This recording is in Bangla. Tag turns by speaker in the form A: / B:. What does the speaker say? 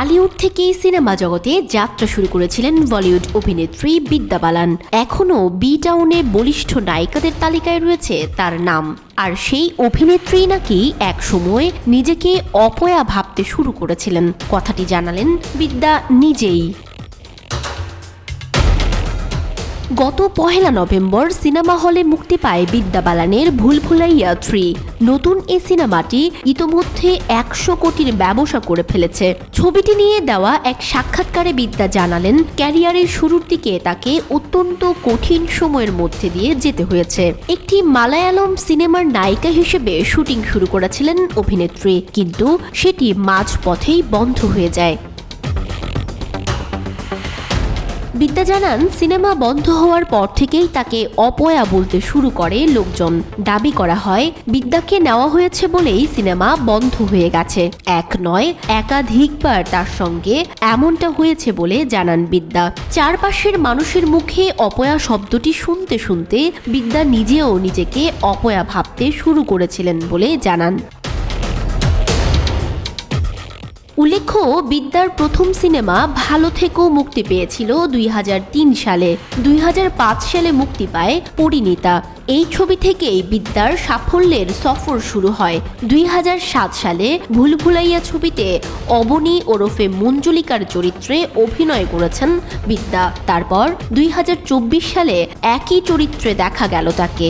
A: টালিউড থেকেই সিনেমা জগতে যাত্রা শুরু করেছিলেন বলিউড অভিনেত্রী বিদ্যা বালান। এখনও বি টাউনে বলিষ্ঠ নায়িকাদের তালিকায় রয়েছে তার নাম। আর সেই অভিনেত্রী নাকি একসময় নিজেকে অপয়া ভাবতে শুরু করেছিলেন, কথাটি জানালেন বিদ্যা নিজেই। গত 1 নভেম্বর সিনেমা হলে মুক্তি পায় বিদ্যা বালানের ভুলভুলাইয়া 3। নতুন এই সিনেমাটি ইতোমধ্যে 100 কোটির ব্যবসা করে ফেলেছে। ছবিটি নিয়ে দেওয়া এক সাক্ষাৎকারে বিদ্যা জানালেন, ক্যারিয়ারের শুরুর দিকে তাকে অত্যন্ত কঠিন সময়ের মধ্যে দিয়ে যেতে হয়েছে। একটি মালায়ালম সিনেমার নায়িকা হিসেবে শুটিং শুরু করেছিলেন অভিনেত্রী, কিন্তু সেটি মাঝপথেই বন্ধ হয়ে যায়। বিদ্যা জানান, সিনেমা বন্ধ হওয়ার পর থেকেই তাকে অপয়া বলতে শুরু করে লোকজন। দাবি করা হয় বিদ্যাকে নেওয়া হয়েছে বলেই সিনেমা বন্ধ হয়ে গেছে। এক নয়, একাধিকবার তার সঙ্গে এমনটা হয়েছে বলে জানান বিদ্যা। চারপাশের মানুষের মুখে অপয়া শব্দটি শুনতে শুনতে বিদ্যা নিজেও নিজেকে অপয়া ভাবতে শুরু করেছিলেন বলে জানান। উল্লেখ্য, বিদ্যার প্রথম সিনেমা ভালো থেকেও মুক্তি পেয়েছিল 2003 সালে। 2005 সালে মুক্তি পায় পরিণীতা। এই ছবি থেকেই বিদ্যার সাফল্যের সফর শুরু হয়। 2007 সালে ভুলভুলাইয়া ছবিতে অবনী ওরফে মঞ্জুলিকার চরিত্রে অভিনয় করেছেন বিদ্যা। তারপর 2024 সালে একই চরিত্রে দেখা গেল তাকে।